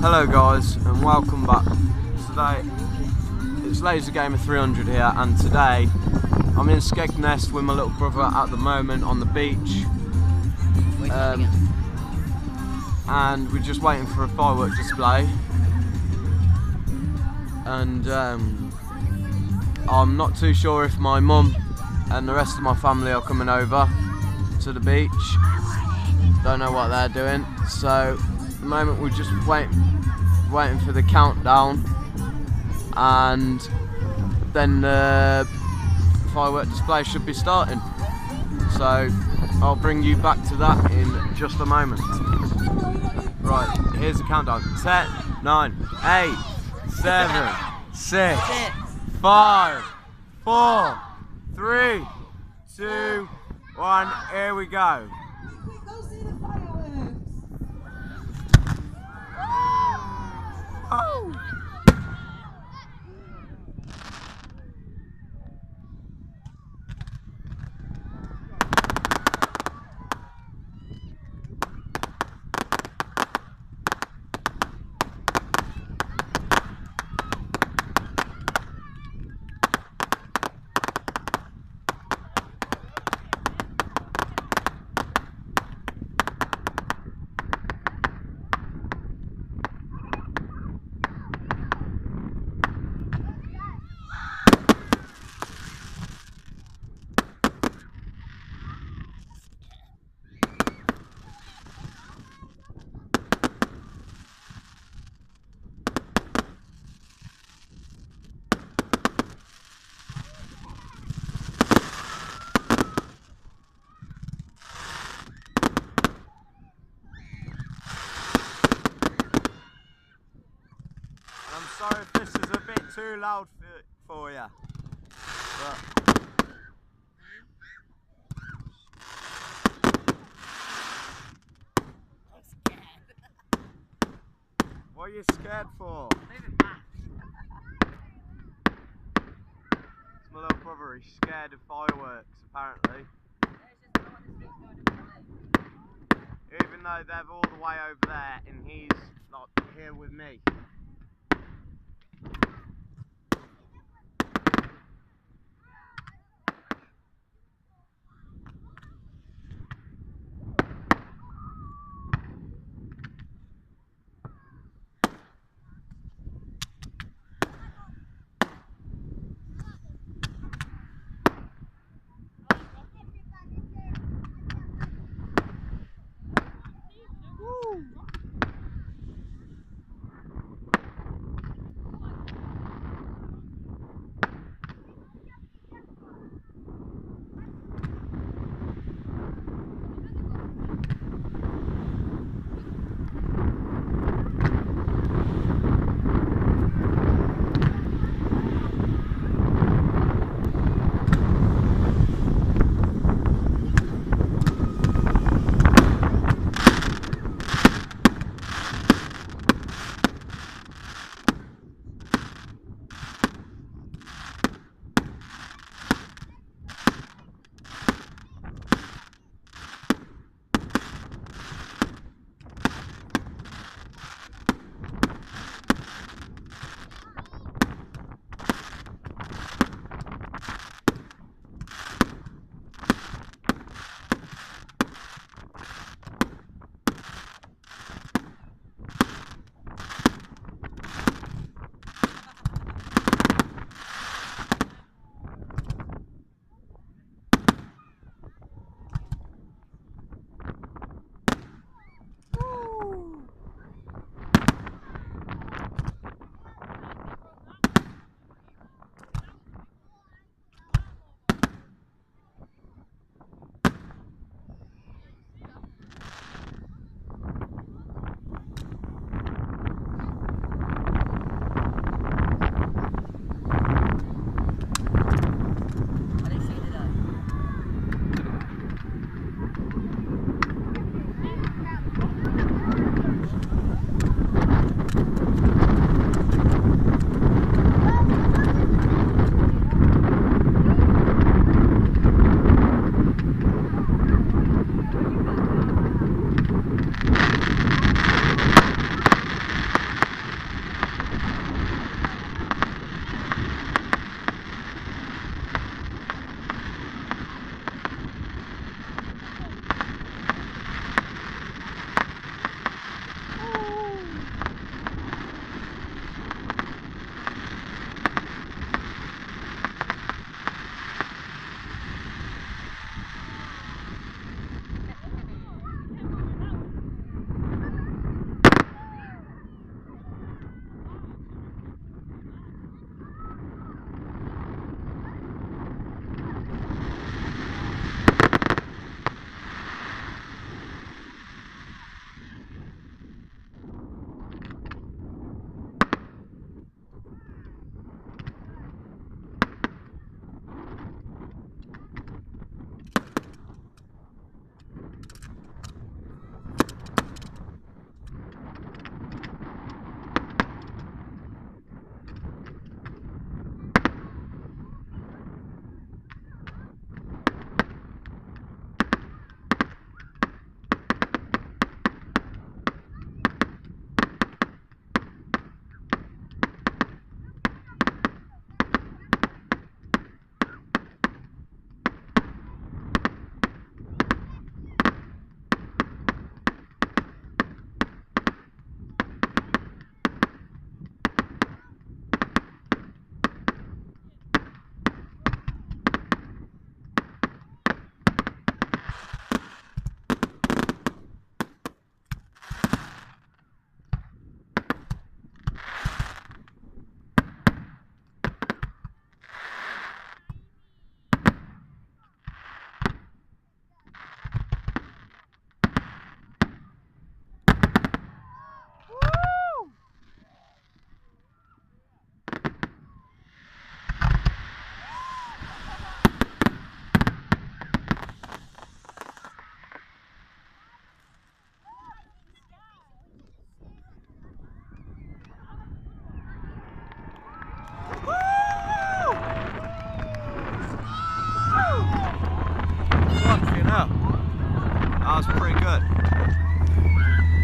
Hello guys and welcome back. Today it's Laser Gamer 300 here, and today I'm in Skegness with my little brother at the moment on the beach, and we're just waiting for a firework display, and I'm not too sure if my mum and the rest of my family are coming over to the beach. Don't know what they're doing, so at the moment we're just waiting for the countdown, and then the firework display should be starting. So I'll bring you back to that in just a moment. Right, here's the countdown. 10, 9, 8, 7, 6, 5, 4, 3, 2, 1, here we go. Go see the fireworks. Oh. I'm sorry if this is a bit too loud for you. But I'm scared. what are you scared for? It's my little brother, he's scared of fireworks apparently. Even though they're all the way over there and he's not here with me.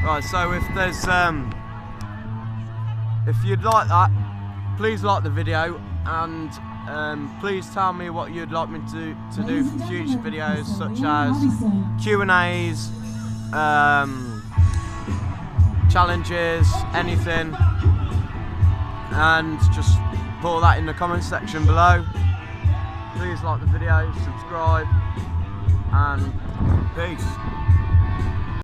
Right, so if there's if you'd like that, please like the video, and please tell me what you'd like me to do for future videos, such as Q&As, challenges, anything, and just put that in the comment section below. Please like the video, subscribe, and peace.